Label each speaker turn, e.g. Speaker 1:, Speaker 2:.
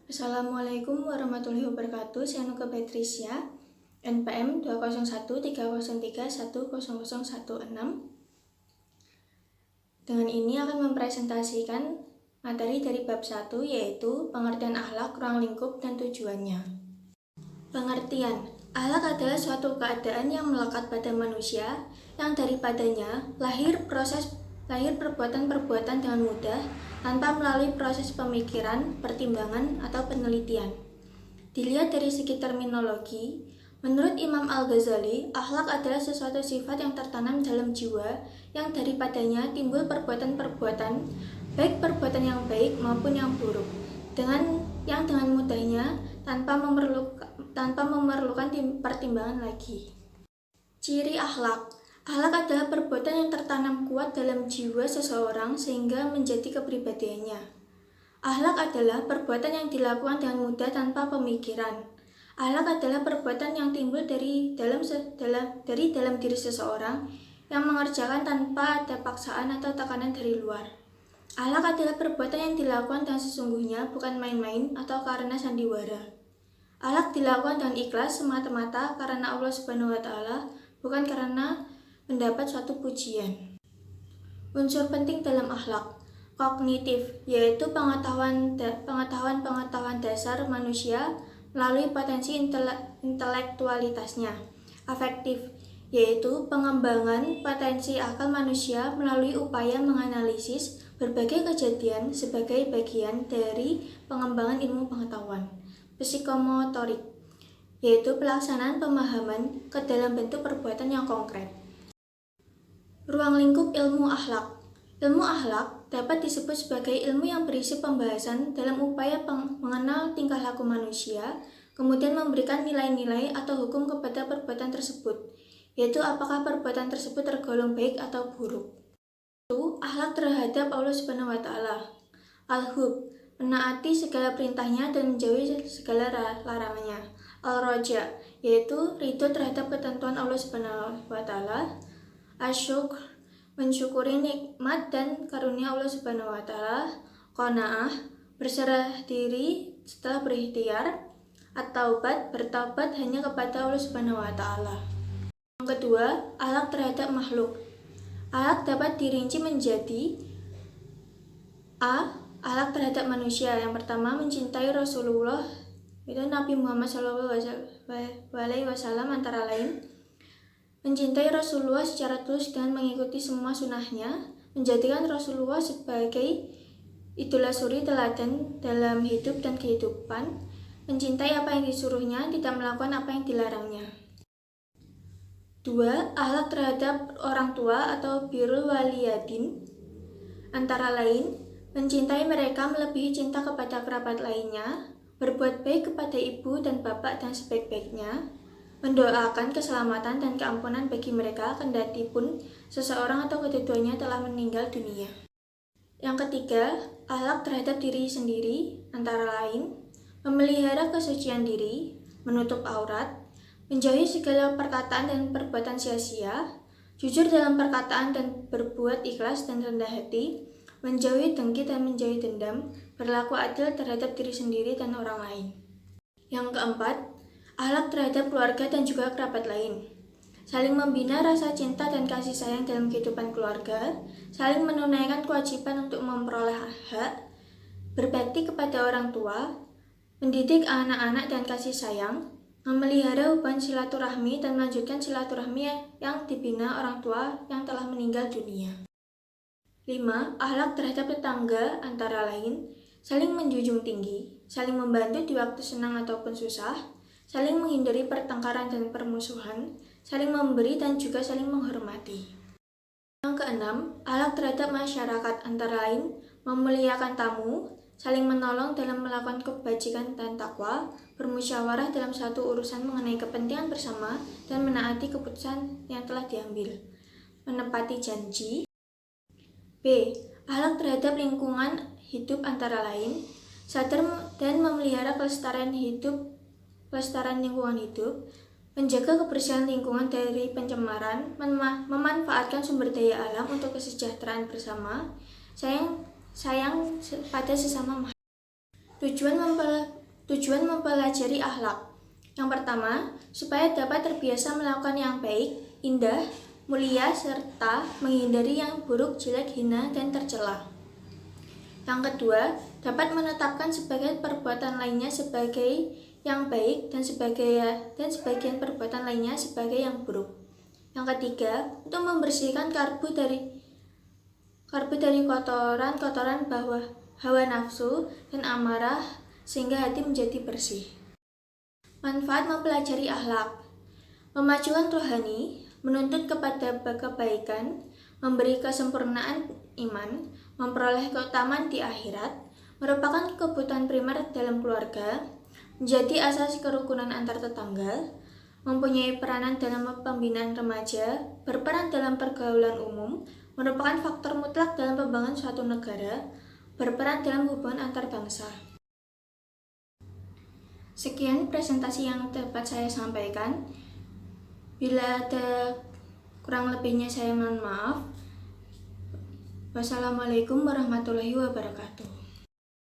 Speaker 1: Assalamualaikum warahmatullahi wabarakatuh. Saya Nuka Patricia, NPM 20130310016. Dengan ini akan mempresentasikan materi dari bab 1, yaitu pengertian akhlak, ruang lingkup, dan tujuannya. Pengertian. Akhlak adalah suatu keadaan yang melekat pada manusia, yang daripadanya lahir perbuatan-perbuatan dengan mudah, tanpa melalui proses pemikiran, pertimbangan, atau penelitian. Dilihat dari segi terminologi, menurut Imam Al-Ghazali, akhlak adalah sesuatu sifat yang tertanam dalam jiwa, yang daripadanya timbul perbuatan-perbuatan, baik perbuatan yang baik maupun yang buruk, dengan mudahnya, tanpa memerlukan pertimbangan lagi. Ciri akhlak. Akhlak adalah perbuatan yang tertanam kuat dalam jiwa seseorang sehingga menjadi kepribadiannya. Akhlak adalah perbuatan yang dilakukan dengan mudah tanpa pemikiran. Akhlak adalah perbuatan yang timbul dari dalam diri seseorang yang mengerjakan tanpa ada paksaan atau tekanan dari luar. Akhlak adalah perbuatan yang dilakukan dengan sesungguhnya, bukan main-main atau karena sandiwara. Akhlak dilakukan dengan ikhlas semata-mata karena Allah Subhanahu wa Ta'ala, bukan karena mendapat suatu pujian. Unsur penting dalam akhlak. Kognitif, yaitu pengetahuan dasar manusia melalui potensi intelektualitasnya. Afektif, yaitu pengembangan potensi akal manusia melalui upaya menganalisis berbagai kejadian sebagai bagian dari pengembangan ilmu pengetahuan. Psikomotorik, yaitu pelaksanaan pemahaman ke dalam bentuk perbuatan yang konkret. Ruang lingkup ilmu akhlak. Ilmu akhlak dapat disebut sebagai ilmu yang berisi pembahasan dalam upaya mengenal tingkah laku manusia, kemudian memberikan nilai-nilai atau hukum kepada perbuatan tersebut, yaitu apakah perbuatan tersebut tergolong baik atau buruk. Itu akhlak terhadap Allah Subhanahu wa Ta'ala. Al-Hub, menaati segala perintahnya dan menjauhi segala larangannya. Al-Roja, yaitu ridho terhadap ketentuan Allah Subhanahu wa Ta'ala. Asyukr, mensyukuri nikmat dan karunia Allah Subhanahu wa Ta'ala. Qanaah, berserah diri setelah berikhtiar. At-Taubat, bertaubat hanya kepada Allah Subhanahu wa Ta'ala. Yang kedua, akhlak terhadap makhluk. Akhlak dapat dirinci menjadi A. Akhlak terhadap manusia. Yang pertama, mencintai Rasulullah, itu Nabi Muhammad SAW antara lain. Mencintai Rasulullah secara tulus dengan mengikuti semua sunnahnya, menjadikan Rasulullah sebagai idola suri teladan dalam hidup dan kehidupan, mencintai apa yang disuruhnya, tidak melakukan apa yang dilarangnya. 2. Akhlak terhadap orang tua atau birrul waliyadin, antara lain, mencintai mereka melebihi cinta kepada kerabat lainnya, berbuat baik kepada ibu dan bapak dan sebaik-baiknya, mendoakan keselamatan dan keampunan bagi mereka kendati pun seseorang atau kedua-duanya telah meninggal dunia. Yang ketiga, akhlak terhadap diri sendiri, antara lain, memelihara kesucian diri, menutup aurat, menjauhi segala perkataan dan perbuatan sia-sia, jujur dalam perkataan dan berbuat ikhlas dan rendah hati, menjauhi dengki dan menjauhi dendam, berlaku adil terhadap diri sendiri dan orang lain. Yang keempat, akhlak terhadap keluarga dan juga kerabat lain. Saling membina rasa cinta dan kasih sayang dalam kehidupan keluarga, saling menunaikan kewajiban untuk memperoleh hak, berbakti kepada orang tua, mendidik anak-anak dan kasih sayang, memelihara hubungan silaturahmi dan melanjutkan silaturahmi yang dibina orang tua yang telah meninggal dunia. 5. Akhlak terhadap tetangga, antara lain, saling menjunjung tinggi, saling membantu di waktu senang ataupun susah, saling menghindari pertengkaran dan permusuhan, saling memberi dan juga saling menghormati. Yang keenam, akhlak terhadap masyarakat, antara lain, memuliakan tamu, saling menolong dalam melakukan kebajikan dan takwa, bermusyawarah dalam satu urusan mengenai kepentingan bersama, dan menaati keputusan yang telah diambil, menepati janji. B. Akhlak terhadap lingkungan hidup, antara lain, sadar dan memelihara kelestarian lingkungan hidup, menjaga kebersihan lingkungan dari pencemaran, memanfaatkan sumber daya alam untuk kesejahteraan bersama, sayang pada sesama makhluk. Tujuan Tujuan mempelajari akhlak. Yang pertama, supaya dapat terbiasa melakukan yang baik, indah, mulia, serta menghindari yang buruk, jelek, hina, dan tercela. Yang kedua, dapat menetapkan sebagian perbuatan lainnya sebagai yang baik dan sebagian perbuatan lainnya sebagai yang buruk. Yang ketiga, untuk membersihkan karbu dari kotoran-kotoran bawah hawa nafsu dan amarah sehingga hati menjadi bersih. Manfaat mempelajari akhlak. Memajukan rohani, menuntut kepada kebaikan, memberi kesempurnaan iman, memperoleh keutamaan di akhirat, merupakan kebutuhan primer dalam keluarga, menjadi asas kerukunan antar tetangga, mempunyai peranan dalam pembinaan remaja, berperan dalam pergaulan umum, merupakan faktor mutlak dalam pembangunan suatu negara, berperan dalam hubungan antar bangsa. Sekian presentasi yang dapat saya sampaikan. Bila ada kurang lebihnya saya mohon maaf. Wassalamualaikum warahmatullahi wabarakatuh.